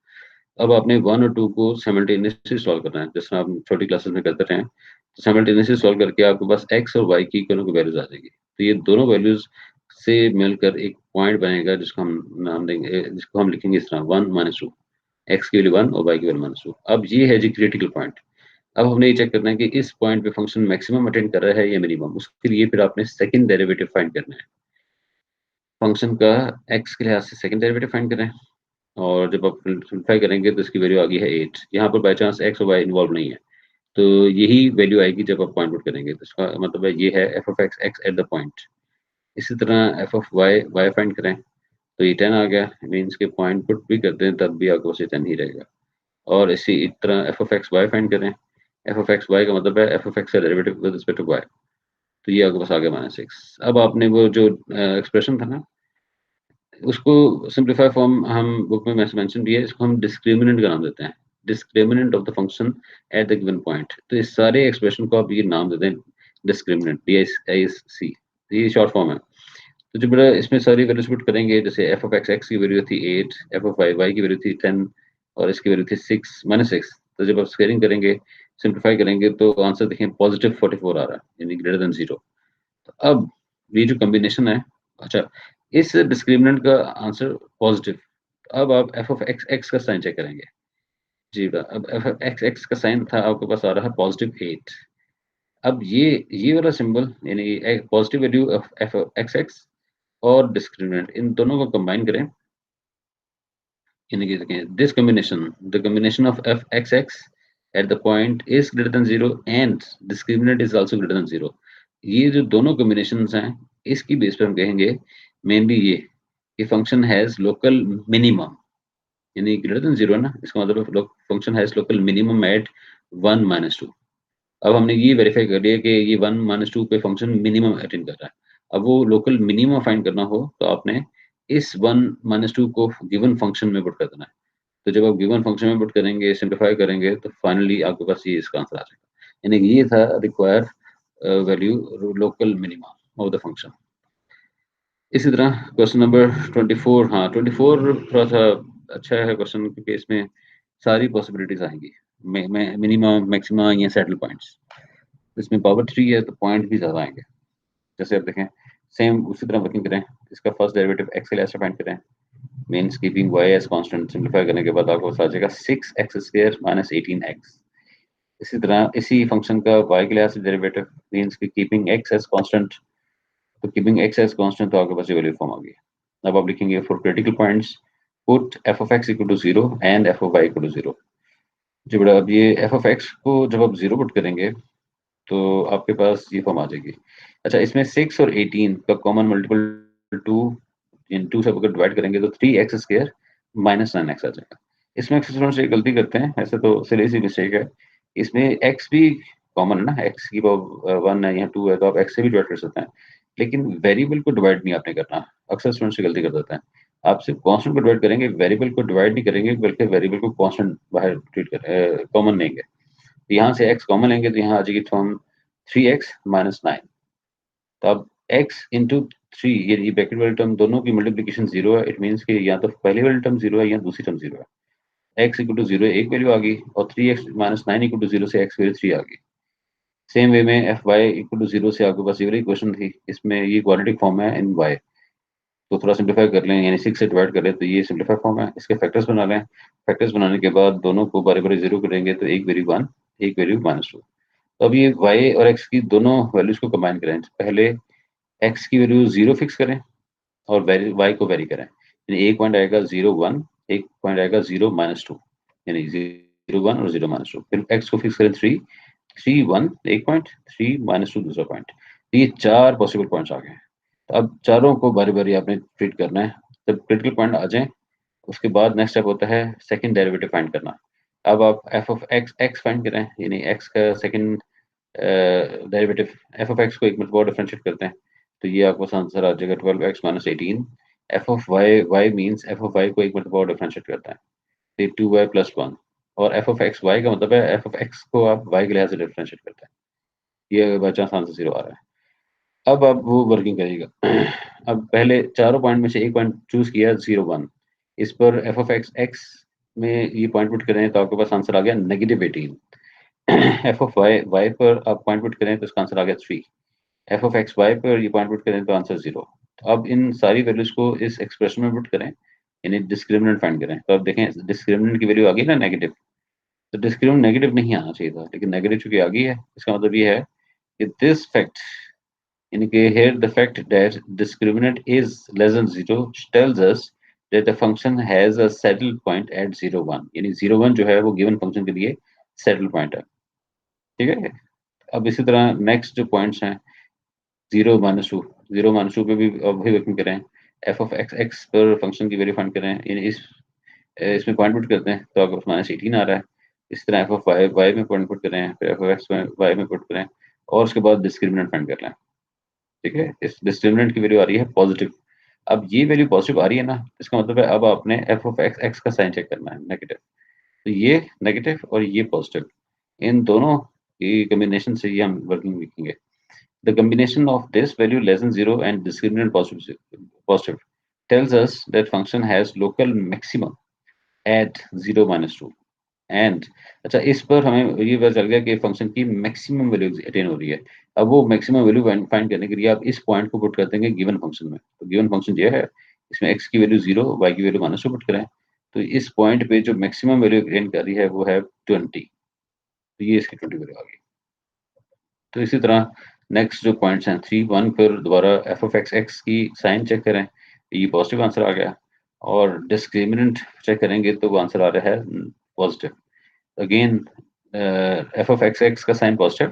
अब आपने 1 और 2 को साइमल्टेनियसली सॉल्व करना है, जिस तरह आप छोटी क्लासेस में करते रहे हैं। तो साइमल्टेनियसली सॉल्व करके आपके पास एक्स और वाई की दोनों की वैल्यूज आ जाएगी। तो ये दोनों वैल्यूज से मिलकर एक पॉइंट बनेगा जिसको हम नाम देंगे, जिसको हम लिखेंगे इस तरह 1 - 2। एक्स की वैल्यू 1 और वाई की वैल्यू -2। अब ये है जी क्रिटिकल पॉइंट। अब हमने ये चेक करना है कि इस पॉइंट पे फंक्शन मैक्सिमम अटेंड कर रहा है या मिनिमम। उसके लिए फिर आपने सेकंड डेरिवेटिव फाइंड करना है। फंक्शन का एक्स के लिहाज से सेकंड डेरिवेटिव फाइंड करें, और जब आप सिंप्लीफाई करेंगे तो इसकी वैल्यू आ गई है 8। यहाँ पर बाय चांस एक्स और वाई इन्वॉल्व नहीं है, तो यही वैल्यू आएगी जब आप पॉइंट आउट करेंगे। तो इसका मतलब है ये है F of x x at the point. इसी तरह f of Y Y find करें तो ये 10 आ गया, मीन्स के पॉइंट पुट भी करते हैं तब भी आपके पास ये 10 ही रहेगा। और इसी तरह f of x Y find करें। एफ ऑफ एक्स वाई का मतलब है एफ ऑफ एक्स का derivative with respect to y, तो ये आपके पास आ गया -6। अब आपने वो जो एक्सप्रेशन था ना, उसको सिंप्लीफाई फॉर्म हम बुक में मेंशन भी है, इसको हम डिस्क्रिमिनेंट का नाम देते हैं। Discriminant of the function at the given point. तो इस सारे एक्सप्रेशन को आप ये नाम देते हैं डिस्क्रिमिनेंट, DISC। ये शॉर्ट फॉर्म है। तो जो बड़ा इसमें सारी वैल्यूज पुट करेंगे, जैसे एफ ऑफ एक्स एक्स की वैल्यू थी 8, एफ ऑफ वाई वाई की वैल्यू थी 10 और इसकी वैल्यू थी 6 -6। तो जब आप स्क्वेयरिंग करेंगे, सिंप्लीफाई करेंगे तो आंसर देखें पॉजिटिव 44 आ रहा है, यानी ग्रेटर देन 0। तो अब ये जो कॉम्बिनेशन है, अच्छा, इस डिस्क्रिमिनेंट का आंसर पॉजिटिव। अब आप एफ ऑफ एक्स एक्स का साइन चेक करेंगे। जी बा, अब एफ ऑफ एक्स एक्स का साइन था आपके पास आ रहा है +8। अब ये वाला सिंबल, यानी positive value of F of x x और डिस्क्रिमिनेंट, इन दोनों को कंबाइन करें, यानी कि देखें this combination, the combination of F x x at the point is greater than 0 and discriminant is also greater than 0। ये जो दोनों कॉम्बिनेशंस हैं, इसकी बेस पर हम कहेंगे मेनली ये कि फंक्शन हैज लोकल मिनिमम, यानी ग्रेटर देन 0 है ना, इसका मतलब function has local minimum at 1 - 2। अब हमने ये वेरीफाई कर लिया कि ये 1 - 2 पे फंक्शन मिनिमम अटेंड कर रहा है। अब वो लोकल मिनिमम फाइंड करना हो तो आपने इस 1 - 2 को गिवन फंक्शन में पुट कर देना है। तो जब आप गिवन फंक्शन में पुट करेंगे, सिंप्लीफाई करेंगे, तो फाइनली आपके पास ये इसका आंसर आ जाएगा। यानी कि ये था require value local minimum of the function. इसी तरह क्वेश्चन नंबर 24, हाँ 24 थोड़ा सा अच्छा है क्वेश्चन, क्योंकि इसमें सारी पॉसिबिलिटीज आएंगी, मिनिमम मैक्सिमा या सेटल पॉइंट्स। इसमें पावर 3 है तो पॉइंट भी ज़्यादा आएंगे। जैसे आप देखें, सेम उसी तरह वर्किंग करें, इसका फर्स्ट डेरिवेटिव एक्स के लिए ऐसे फाइंड करें, means keeping y as constant. Simplify करने के बाद आपको आ जाएगा 6x² - 18x। इसी तरह इसी फंक्शन का वाई के लिए डेरिवेटिव, मीन्स की कीपिंग एक्स एज कांस्टेंट। तो कीपिंग एक्स एज कांस्टेंट, तो आपके पास ये वैल्यू फॉर्म आ गई। अब आप लिखेंगे for critical points put f of x equal to 0 and f of y equal to 0। जी बेटा, अब ये एफ ऑफ एक्स को जब आप 0 पुट करेंगे तो आपके पास ये फॉर्म आ जाएगी। अच्छा, इसमें 6 और 18 का कॉमन मल्टीपल 2, इन 2 से अगर डिवाइड करेंगे तो 3x² - 9x आ जाएगा। इसमें एक्सेप्शन से गलती करते हैं, ऐसे तो सिली सी मिस्टेक है। इसमें x भी कॉमन है ना, x की पावर 1 है, यहाँ 2 है, तो आप x से भी डिवाइड कर सकते हैं, लेकिन वेरिएबल को डिवाइड नहीं आपने करना। अक्सर स्टूडेंट्स से गलती कर देते हैं, आप सिर्फ कांस्टेंट को डिवाइड करेंगे, वेरिएबल को डिवाइड नहीं करेंगे, बल्कि वेरिएबल को कांस्टेंट बाहर ट्रीट कॉमन लेंगे। तो यहाँ से x कॉमन लेंगे तो यहाँ आ जाएगी फॉर्म 3x माइनस 9। तो अब x इंटू 3, ये ब्रैकेट वाली टर्म दोनों की मल्टीप्लीकेशन 0 है। इट मीन्स कि या तो पहली वाली टर्म 0 है या दूसरी टर्म 0 है। x इक्वल टू 0 एक वैल्यू आ गई और 3x माइनस 9 इक्वल टू 0 से x वैल्यू 3 आ गई। सेम वे में एफ वाई इक्वल टू 0 से आपके पास ये वाली इक्वेशन थी, इसमें ये क्वाड्रेटिक फॉर्म है इन y। तो थोड़ा सिंप्लीफाई कर लें, यानी 6 से डिवाइड कर लें तो ये सिंप्लीफाई फॉर्म है। इसके फैक्टर्स बना लें। फैक्टर्स बनाने के बाद दोनों को बारी बारी जीरो करेंगे तो एक वैल्यू 1, एक वैल्यू -2। तो अब ये y और x की दोनों वैल्यूज को कंबाइन करें। पहले x की वैल्यू 0 फिक्स करें और y को वेरी करें। यानी एक पॉइंट आएगा 0 1, एक पॉइंट आएगा 0 -2, यानी 0 1 और 0 -2। फिर x को फिक्स करें 3, 3 1 एक पॉइंट, 3 -2 दूसरा पॉइंट। तो ये 4 पॉसिबल पॉइंट्स आ गए। तो अब चारों को बारी बारी आपने ट्रीट करना है। जब क्रिटिकल पॉइंट आ जाए उसके बाद नेक्स्ट स्टेप होता है सेकंड डेरिवेटिव फाइंड करना। अब आप f of x X find करें, यानी एक्स का second derivative f of x को एक मिनट डिफरेंशिएट करते हैं तो ये आपको आंसर आ जाएगा 12x minus 18। F of Y y means f of y को एक मिनट डिफरेंशिएट करते हैं तो 2y प्लस 1। और एफ ऑफ एक्स वाई का मतलब है एफ ऑफ एक्स को आप वाई के लिहाज से डिफरेंशिएट करते हैं। ये बचा आंसर 0 आ रहा है। अब आप वो वर्किंग करिएगा। अब पहले चारों पॉइंट में से एक पॉइंट चूज किया 0 1। इस पर एफ ऑफ एक्स एक्स में ये पॉइंट पुट करें तो आपके पास आंसर आ गया -18। एफ ऑफ वाई वाई पर आप पॉइंट पुट करें तो इसका आंसर आ गया 3। एफ ऑफ एक्स वाई पर ये पॉइंट पुट करें तो आंसर 0। तो अब इन सारी वैल्यूज को इस एक्सप्रेशन में पुट करें, यानी डिस्क्रिमिनेंट फाइंड करें। तो अब देखें डिस्क्रिमिनेंट की वैल्यू आ गई ना नेगेटिव। तो डिस्क्रिमिनेंट नेगेटिव नहीं आना चाहिए था, लेकिन नेगेटिव चूंकि आ गई है इसका मतलब ये है कि दिस फैक्ट, यानी कि here the fact that discriminant is less than 0 tells us that the function has a saddle point at 0 1। यानी 0 1 जो है वो गिवन फंक्शन के लिए सैडल पॉइंट है। ठीक है। अब इसी तरह नेक्स्ट जो पॉइंट्स हैं 0 -2, 0 -2 पे भी अब वही वर्किंग करें। एफ ऑफ एक्स एक्स पर फंक्शन की वैल्यू फाइंड करें, यानी इसमें पॉइंट पुट करते हैं तो आपको -18 आ रहा है। इस तरह एफ ऑफ वाई वाई में पॉइंट पुट करें, फिर एफ ऑफ एक्स में वाई में पुट करें और उसके बाद डिस्क्रिमिनेंट फाइंड कर लें। ठीक है। इस डिस्क्रिमिनेंट की वैल्यू आ रही है पॉजिटिव। अब ये वैल्यू पॉजिटिव आ रही है ना, इसका मतलब है अब आपने एफ ऑफ एक्स एक्स का साइन चेक करना है नेगेटिव। तो ये नेगेटिव और ये पॉजिटिव, इन दोनों की कॉम्बिनेशन से ये हम वर्किंग लिखेंगे। The combination of this value less than 0 and discriminant positive tells us that function has local maximum at 0 -2 and. अच्छा, इस पर हमें ये पता चल गया कि फंक्शन की मैक्सिमम वैल्यू अटेन हो रही है। अब वो मैक्सिमम वैल्यू फाइंड करने के लिए आप इस पॉइंट को पुट कर देंगे गिवन फंक्शन में। तो गिवन फंक्शन ये है, इसमें x की वैल्यू 0, y की वैल्यू -2 पुट करें तो इस पॉइंट पे जो मैक्सिमम वैल्यू अटेन कर रही है वो है 20। तो ये इसकी 20 वैल्यू आ गई। तो इसी तरह नेक्स्ट जो पॉइंट्स हैं 3 1 पर दोबारा एफ ऑफ एक्स एक्स की साइन चेक करें, ये पॉजिटिव आंसर आ गया। और डिस्क्रिमिनेंट चेक करेंगे तो वो आंसर आ रहा है positive. Again f of x X का साइन पॉजिटिव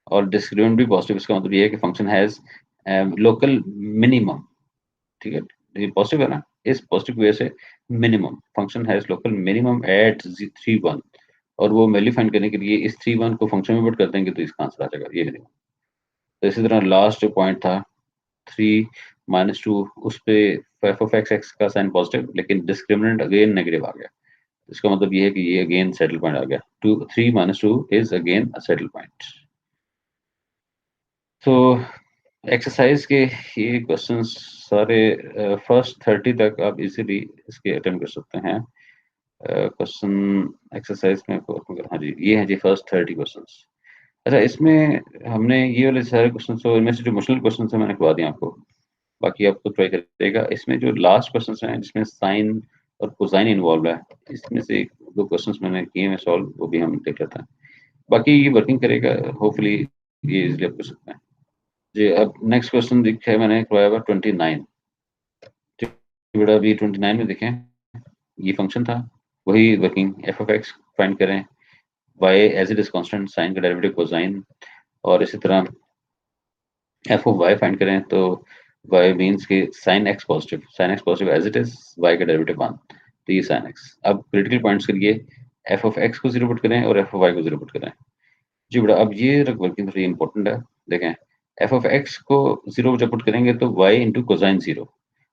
और डिस्क्रिमिनेंट भी पॉजिटिव। इसका मतलब ये है कि फंक्शन हैज लोकल मिनिमम। ठीक है, ये पॉजिटिव है ना, इस पॉजिटिव की वजह से minimum function has local minimum at 3 1। और वो वैल्यू फाइंड करने के लिए इस 3 1 को फंक्शन में पुट कर देंगे तो इसका आंसर आ जाएगा ये मिनिमम। तो इसी तरह लास्ट जो पॉइंट था 3 -2, उस पे एफ ऑफ एक्स एक्स का साइन पॉजिटिव लेकिन डिस्क्रिमिनेंट अगेन नेगेटिव आ गया। इसका मतलब ये है कि ये अगेन सेटल पॉइंट आ गया। 3 -2 is again a settle point. तो एक्सरसाइज के ये क्वेश्चंस सारे फर्स्ट 30 तक आप इजीली इसके अटेम्प्ट कर सकते हैं। क्वेश्चन एक्सरसाइज में हाँ जी, ये है जी फर्स्ट 30 क्वेश्चंस। अच्छा, इसमें हमने ये वाले सारे क्वेश्चन, तो इनमें से जो मुश्किल क्वेश्चन है मैंने करवा दिया आपको, बाकी आपको ट्राई करिएगा। इसमें जो लास्ट क्वेश्चन हैं जिसमें साइन और कोसाइन इन्वॉल्व है, इसमें से एक दो क्वेश्चंस मैंने किए हैं सॉल्व, वो भी हम देख लेते हैं। बाकी ये वर्किंग करेगा, होपफुली ये इजीली आप कर सकते हैं जी। अब नेक्स्ट क्वेश्चन दिखा है मैंने करवाया हुआ 29। बेटा अभी 29 में देखें, ये फंक्शन था, वही working f of x find करें, y as it is constant, sine का डेरिवेटिव कोसाइन, और इसी तरह एफ ऑफ वाई फाइंड करें तो वाई मीन्स कि sine x positive as it is, y का डेरिवेटिव 1, तो ये साइन एक्स। अब क्रिटिकल पॉइंट्स के लिए एफ ऑफ एक्स को 0 पुट करें और एफ ऑफ वाई को 0 पुट करें जी। बेटा अब ये वर्किंग थोड़ी इंपॉर्टेंट है। देखें, एफ ऑफ एक्स को 0 जब पुट करेंगे तो वाई इंटू कोसाइन 0,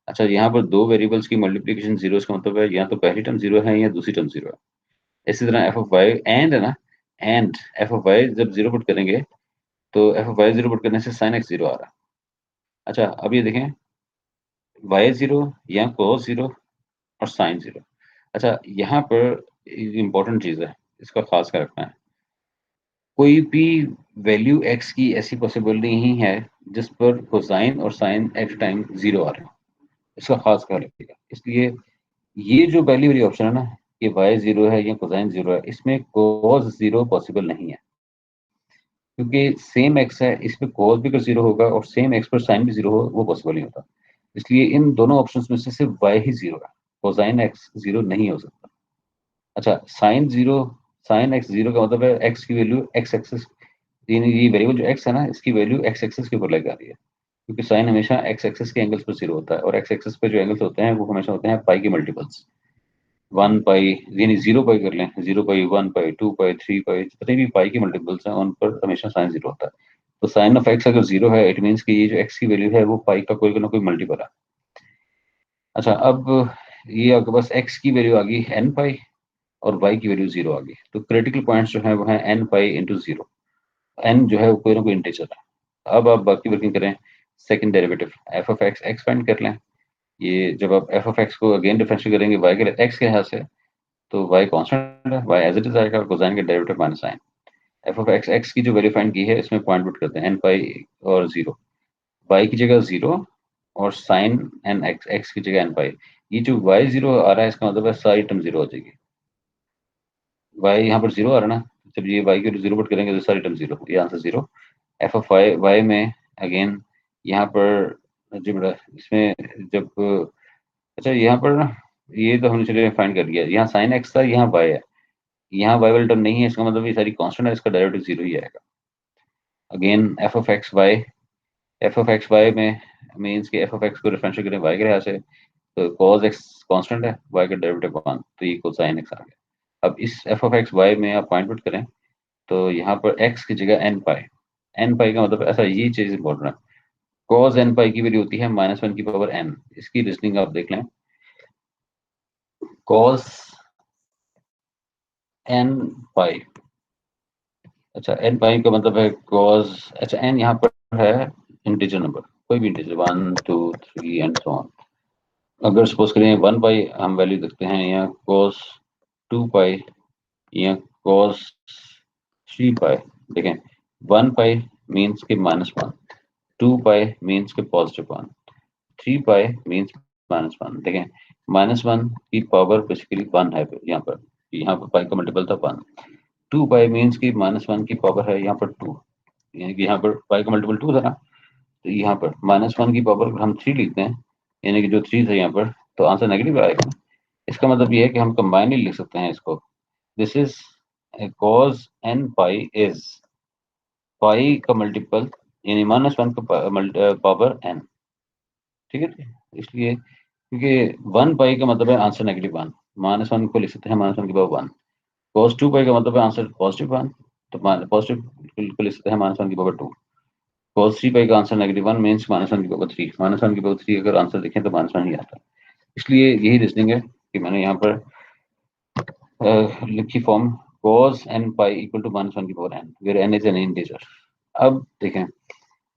अच्छा, यहाँ पर दो वेरिएबल्स की मल्टीप्लिकेशन जीरो, इसका मतलब है या तो पहली टर्म जीरो है या दूसरी टर्म जीरो है। इसी तरह एफ ऑफ वाई एंड है ना, एंड एफ ऑफ वाई जब जीरो पुट करेंगे तो f of y zero put करने से साइन एक्स जीरो आ रहा है। अच्छा, अब ये देखें, वाई जीरो या कोस जीरो और साइन जीरो। अच्छा, यहाँ पर इंपॉर्टेंट चीज़ है, इसका खास कर रखना है, कोई भी वैल्यू एक्स की ऐसी पॉसिबल नहीं है जिस पर कोसाइन और साइन एक्स टाइम जीरो आ रहा है, इसका खास ख्याल रखिएगा। इसलिए ये जो पहली वाली ऑप्शन है ना, कि वाई जीरो है या कोसाइन जीरो है, इसमें कोस जीरो पॉसिबल नहीं है, क्योंकि सेम एक्स है, इसमें कोस भी अगर जीरो होगा और सेम एक्स पर साइन भी जीरो हो, वो पॉसिबल नहीं होता। इसलिए इन दोनों ऑप्शंस में से सिर्फ वाई ही जीरो है, कोसाइन एक्स जीरो नहीं हो सकता। अच्छा, sine zero, sine x zero का मतलब है एक्स की वैल्यू एक्स एक्सिस, यानी ये वेरिएबल जो एक्स है ना, इसकी वैल्यू एक्स एक्सिस के ऊपर लग आ रही है, क्योंकि साइन हमेशा एक्स एक्सिस के एंगल्स पर जीरो होता है, और एक्स एक्सिस पे जो एंगल्स होते हैं वो हमेशा होते हैं पाई के मल्टीपल्स। 1 पाई, यानी 0 पाई कर लें, 0 पाई, 1 पाई, 2 पाई, 3 पाई, जितने भी पाई के मल्टीपल्स हैं उन पर हमेशा साइन जीरो होता है। तो साइन ऑफ एक्स अगर जीरो है, इट मीन्स कि ये जो एक्स की वैल्यू है वो पाई का कोई ना कोई मल्टीपल है। अच्छा, अब ये आपके पास एक्स की वैल्यू आ गई एन पाई और वाई की वैल्यू जीरो आ गई, तो क्रिटिकल पॉइंट्स जो है वो है n pi into zero. N जो है वो कोई ना कोई इंटीजर है। अब आप बाकी वर्किंग करें, second derivative f of x expand कर लें। ये जब आप एफ ऑफ एक्स को अगेन डिफरेंशिएट करेंगे वाई के एक्स के लिहाज से, तो वाई कांस्टेंट है, वाई एज इट इज आएगा, कोसाइन का derivative minus sine. F of x x की जो वैल्यू फाइंड की है इसमें पॉइंट पुट करते हैं एन पाई और जीरो, वाई की जगह जीरो और साइन एन एक्स एक्स की जगह एन पाई। ये जो वाई जीरो आ रहा है इसका मतलब है सारी टर्म जीरो हो जाएगी। वाई यहाँ पर जीरो आ रहा है ना, जब ये वाई की जीरो पुट करेंगे तो सारी टर्म जीरो, ये answer zero. F of Y y में अगेन यहाँ पर जो बड़ा इसमें जब, अच्छा यहाँ पर ना, ये तो हमने चलिए फाइंड कर लिया, यहाँ साइन एक्स था, यहाँ वाई है, यहाँ वाई वाली टर्म नहीं है, इसका मतलब ये सारी कांस्टेंट है, इसका डेरिवेटिव जीरो ही आएगा। Again f of x y, f of x y में मीन्स कि एफ ऑफ एक्स को डिफरेंशिएट करें वाई के लिहाज से, तो कॉस एक्स कांस्टेंट है, वाई का डेरिवेटिव वन, तो ये कोसाइन एक्स आ गया। अब इस एफ ऑफ एक्स वाई में आप पॉइंट पुट करें, तो यहाँ पर एक्स की जगह एन पाई, एन पाई का मतलब ऐसा, ये चीज इंपॉर्टेंट है, कॉस एन पाई की वैल्यू होती है माइनस वन की पावर एन। इसकी रीजनिंग आप देख लें, कॉस एन पाई, अच्छा एन पाई का मतलब है कॉस, अच्छा एन यहाँ पर है इंटीजर नंबर, कोई भी इंटीजर, 1 2 3 एंड सो ऑन। अगर सपोज करें 1 पाई हम वैल्यू देखते हैं, या कॉस 2 पाई या कॉस 3 पाई, देखें 1 पाई मीन्स के -1, 2 पाई मीन्स के +1, 3 पाई मीन्स -1। देखें -1 की पावर बेसिकली 1 है यहाँ पर पाई का मल्टीपल था 1। 2 पाई मीन्स की -1 की पावर है यहाँ पर 2, यानी कि यहाँ पर पाई का मल्टीपल 2 था ना, तो यहाँ पर -1 की पावर हम 3 लिखते हैं, यानी कि जो 3 था यहाँ पर, तो आंसर नेगेटिव आएगा। इसका मतलब ये है कि हम कंबाइन ही लिख सकते हैं इसको, this is cos n pi is pi का मल्टीपल, यानी -1 का पावर n। ठीक है, इसलिए क्योंकि 1 पाई का मतलब है आंसर -1, -1 को लिख सकते हैं -1 की पावर 1। cos 2 पाई का मतलब है आंसर +1, तो पॉजिटिव को लिख सकते हैं -1 की पावर 2। cos 3 पाई का आंसर -1 मीन्स -1 की पावर 3, -1 की पावर 3 अगर आंसर देखें तो -1 ही आता है। इसलिए यही रीजनिंग है कि मैंने यहाँ पर लिखी form, cos n pi equal to -1 की power n, where n is an integer. अब देखें,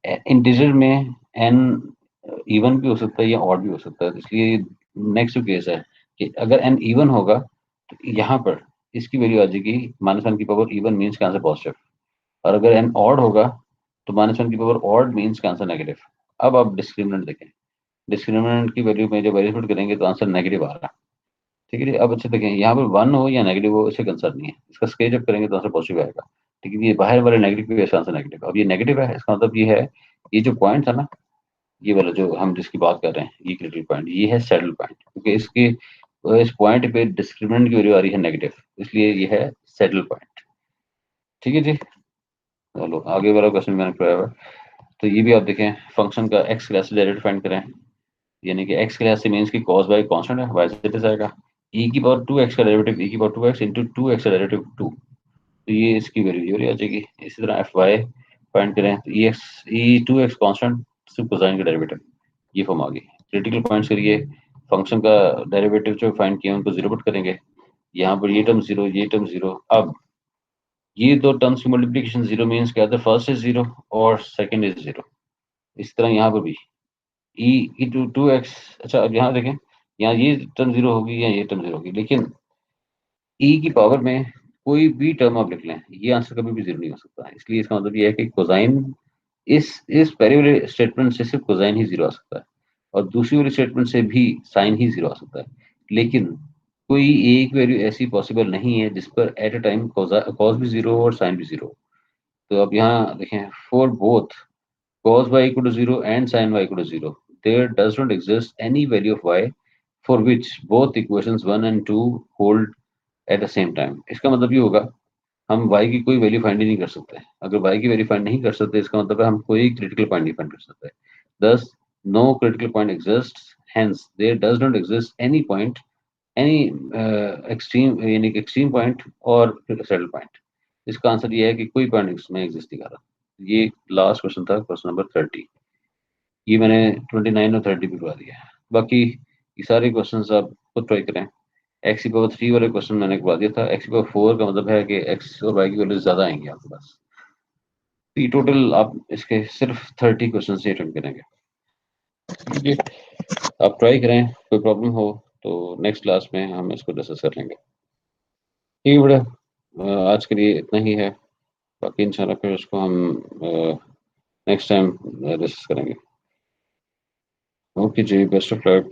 इंटीजर में n इवन भी हो सकता है या ऑड भी हो सकता है, इसलिए नेक्स्ट जो केस है कि अगर n इवन होगा तो यहाँ पर इसकी वैल्यू आ जाएगी -1 की पावर इवन मीन्स का आंसर पॉजिटिव, और अगर n ऑड होगा तो -1 की पावर ऑड मीन्स का आंसर नेगेटिव। अब आप डिस्क्रिमिनेंट देखें, डिस्क्रिमिनेंट की वैल्यू में जब वेरीफाई पुट करेंगे तो आंसर नेगेटिव आ रहा है। ठीक है जी, अब अच्छा देखें, यहाँ पर 1 हो या नेगेटिव हो इससे कंसर्न नहीं है, इसका स्केच अप करेंगे तो आंसर पॉजिटिव आएगा। लेकिन ये बाहर वाले नेगेटिव की वजह से आंसर नेगेटिव, अब ये नेगेटिव है, इसका मतलब ये है, ये जो पॉइंट था ना, ये वाला जो हम जिसकी बात कर रहे हैं, ये क्रिटिकल पॉइंट, ये है सैडल पॉइंट, क्योंकि इसके इस पॉइंट पे डिस्क्रिमिनेंट की वैल्यू आ रही है नेगेटिव, इसलिए ये है सैडल पॉइंट। ठीक है जी, चलो आगे वाला क्वेश्चन मैंने कराया हुआ है। तो ये भी आप देखें, फंक्शन का एक्स के लिहाज से डेरिवेटिव फाइंड करें, यानी कि एक्स के लिहाज से मीन्स की कॉस बाई कांस्टेंट है, वाई से जाएगा, ई की पावर 2x का डेरिवेटिव, ई की पावर 2x इंटू 2x का डेरिवेटिव 2, तो ये इसकी वैल्यू ये आ जाएगी। इसी तरह एफ वाई फाइंड करें, तो ई एक्स, ई 2x कांस्टेंट सिर्फ कोसाइन का डेरिवेटिव, ये फॉर्म आ गई। क्रिटिकल पॉइंट्स के लिए फंक्शन का डेरिवेटिव जो फाइंड किया उनको 0 पुट करेंगे। यहाँ पर ये टर्म 0, ये टर्म 0। अब ये दो टर्म्स की मल्टीप्लिकेशन 0 मीन्स क्या, फर्स्ट इज 0 और सेकंड इज 0। इस तरह यहाँ पर भी टू एक्स। अच्छा, अब यहाँ देखें, यहाँ ये टर्म 0 होगी या ये टर्म 0 होगी, लेकिन की पावर में कोई भी टर्म आप लिख लें, ये आंसर कभी भी 0 नहीं हो सकता है। इसलिए इसका मतलब ये है कि कोसाइन इस पहले वाले स्टेटमेंट से सिर्फ कोसाइन ही 0 आ सकता है, और दूसरी वाली स्टेटमेंट से भी साइन ही 0 आ सकता है। लेकिन कोई एक वैल्यू ऐसी पॉसिबल नहीं है जिस पर एट अ टाइम कॉस भी 0 और साइन भी 0। तो अब यहाँ देखें, for both cos y equal to 0 and sin y equal to 0, there does not exist any value of y for which both equations 1 and 2 hold at the same time। इसका मतलब ये होगा, हम y की कोई वैल्यू फाइंड ही नहीं कर सकते। अगर y की वैल्यू फाइंड नहीं कर सकते, इसका मतलब है हम कोई क्रिटिकल पॉइंट नहीं फाइंड कर सकते। thus no critical point exists, hence there does not exist any point, any extreme, यानी एक्सट्रीम पॉइंट और सैडल पॉइंट। इसका आंसर ये है कि कोई पॉइंट इसमें एग्जिस्ट नहीं कर रहा। ये लास्ट क्वेश्चन था, क्वेश्चन नंबर 30। ये मैंने 29 और 30 भी करवा दिया है। बाकी ये सारे क्वेश्चन आप खुद ट्राई करें। एक्स की पावर 3 वाले क्वेश्चन मैंने करवा दिया था। एक्स की पावर 4 का मतलब है कि एक्स और वाई की वैल्यू ज्यादा आएंगे आपके पास। तो ये टोटल आप इसके सिर्फ 30 क्वेश्चन से अटेंड करेंगे। ठीक है, आप ट्राई करें। कोई प्रॉब्लम हो तो नेक्स्ट क्लास में हम इसको डिस्कस कर लेंगे। ठीक है बेटा, आज के लिए इतना ही है। बाकी इंशाल्लाह फिर उसको हम नेक्स्ट टाइम डिस्कस करेंगे। ओके जी, बेस्ट ऑफ लक।